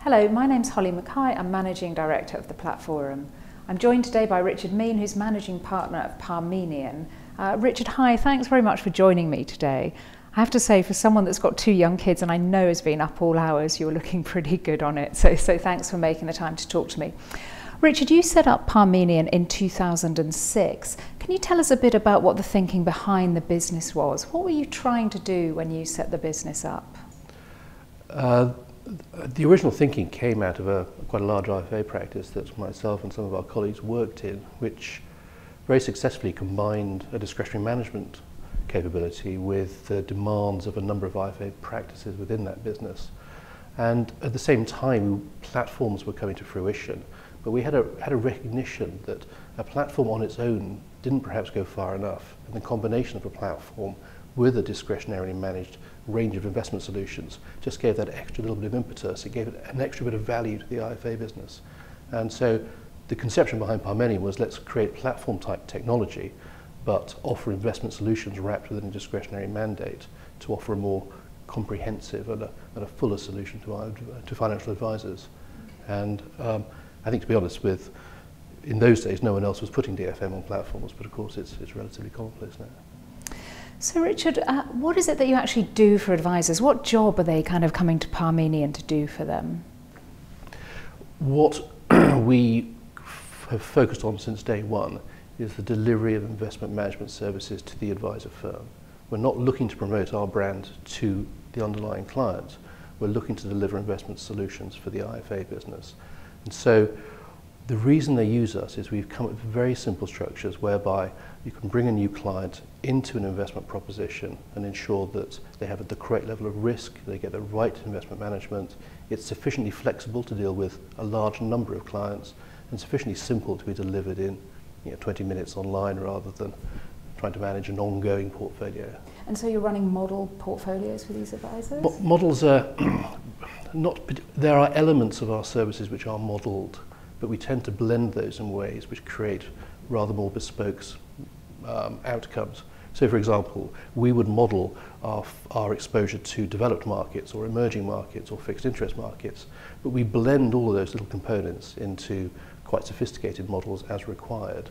Hello, my name's Holly Mackay. I'm Managing Director of the Platform. I'm joined today by Richard Mean, who's Managing Partner of Parmenion. Richard, hi, thanks very much for joining me today. I have to say, for someone that's got 2 young kids and I know has been up all hours, you're looking pretty good on it. So thanks for making the time to talk to me. Richard, you set up Parmenion in 2006. Can you tell us a bit about what the thinking behind the business was? What were you trying to do when you set the business up? The original thinking came out of quite a large IFA practice that myself and some of our colleagues worked in, which very successfully combined a discretionary management capability with the demands of a number of IFA practices within that business. And at the same time, platforms were coming to fruition, but we had a recognition that a platform on its own didn't perhaps go far enough, and the combination of a platform with a discretionarily managed range of investment solutions just gave that extra little bit of impetus. It gave it an extra bit of value to the IFA business. And so the conception behind Parmenion was, let's create platform type technology but offer investment solutions wrapped within a discretionary mandate to offer a more comprehensive and a fuller solution to financial advisors. And I think, to be honest, in those days no one else was putting DFM on platforms, but of course it's relatively commonplace now. So Richard, what is it that you actually do for advisors? What job are they kind of coming to Parmenion to do for them? What we have focused on since day one is the delivery of investment management services to the advisor firm. We're not looking to promote our brand to the underlying client. We're looking to deliver investment solutions for the IFA business. And so the reason they use us is we've come up with very simple structures whereby you can bring a new client into an investment proposition and ensure that they have the correct level of risk, they get the right investment management, it's sufficiently flexible to deal with a large number of clients, and sufficiently simple to be delivered in 20 minutes online rather than trying to manage an ongoing portfolio. And so you're running model portfolios for these advisors? Models are there are elements of our services which are modelled, but we tend to blend those in ways which create rather more bespoke outcomes. So, for example, we would model our exposure to developed markets or emerging markets or fixed interest markets, but we blend all of those little components into quite sophisticated models as required.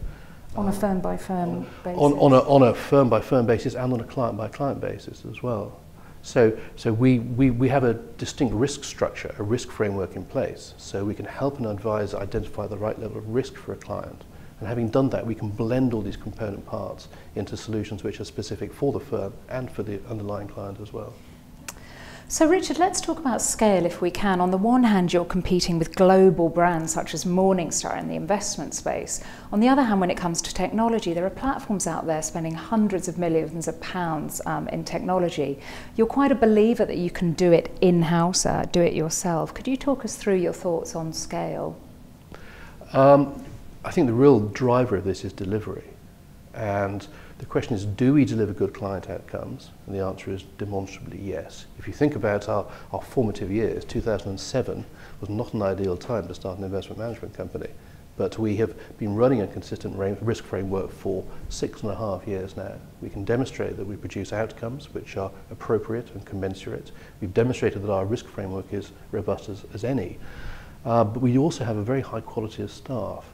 On a firm-by-firm basis? On a firm-by-firm basis and on a client-by-client basis as well. So we have a distinct risk structure, a risk framework in place, so we can help an advisor identify the right level of risk for a client. And having done that, we can blend all these component parts into solutions which are specific for the firm and for the underlying client as well. So Richard, let's talk about scale if we can. On the one hand, you're competing with global brands such as Morningstar in the investment space. On the other hand, when it comes to technology, there are platforms out there spending hundreds of millions of pounds in technology. You're quite a believer that you can do it in-house, do it yourself. Could you talk us through your thoughts on scale? I think the real driver of this is delivery. And the question is, do we deliver good client outcomes? And the answer is demonstrably yes. If you think about our formative years, 2007 was not an ideal time to start an investment management company. But we have been running a consistent risk framework for 6.5 years now. We can demonstrate that we produce outcomes which are appropriate and commensurate. We've demonstrated that our risk framework is robust as any. But we also have a very high quality of staff.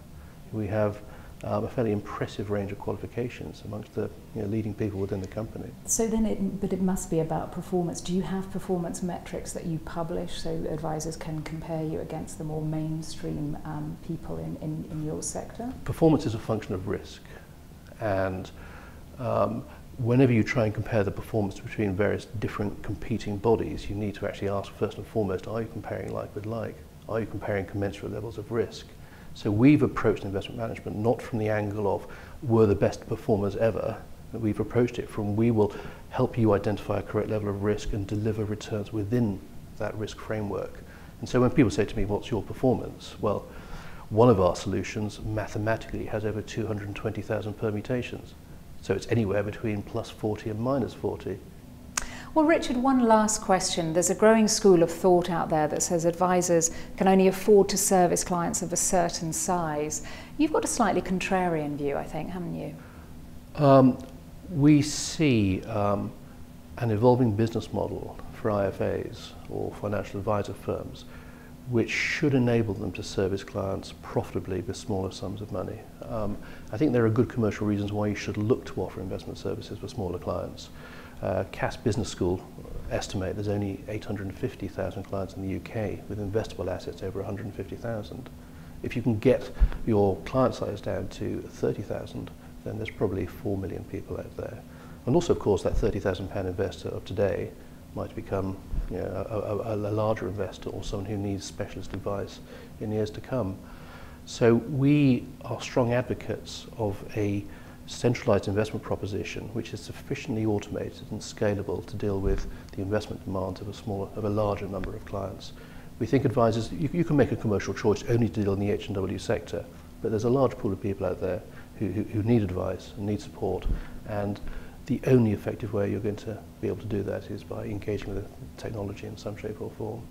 We have a fairly impressive range of qualifications amongst the leading people within the company. So then, but it must be about performance. Do you have performance metrics that you publish so advisors can compare you against the more mainstream people in your sector? Performance is a function of risk, and whenever you try and compare the performance between various different competing bodies, you need to actually ask first and foremost, are you comparing like with like? Are you comparing commensurate levels of risk? So we've approached investment management not from the angle of we're the best performers ever, but we've approached it from we will help you identify a correct level of risk and deliver returns within that risk framework. And so when people say to me, what's your performance? Well, one of our solutions mathematically has over 220,000 permutations. So it's anywhere between plus 40 and minus 40. Well, Richard, one last question. There's a growing school of thought out there that says advisors can only afford to service clients of a certain size. You've got a slightly contrarian view, I think, haven't you? We see an evolving business model for IFAs or financial advisor firms which should enable them to service clients profitably with smaller sums of money. I think there are good commercial reasons why you should look to offer investment services for smaller clients. Cass Business School estimate there's only 850,000 clients in the UK with investable assets over 150,000. If you can get your client size down to 30,000, then there's probably 4 million people out there. And also, of course, that £30,000 investor of today might become, you know, a larger investor, or someone who needs specialist advice in years to come. So we are strong advocates of a centralised investment proposition which is sufficiently automated and scalable to deal with the investment demands of a larger number of clients. We think advisors, you can make a commercial choice only to deal in the H&W sector, but there's a large pool of people out there who need advice and need support, and the only effective way you're going to be able to do that is by engaging with technology in some shape or form.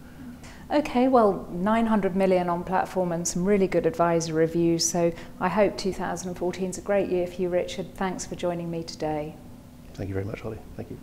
Okay, well, 900 million on platform and some really good advisor reviews, so I hope 2014 is a great year for you, Richard. Thanks for joining me today. Thank you very much, Holly. Thank you.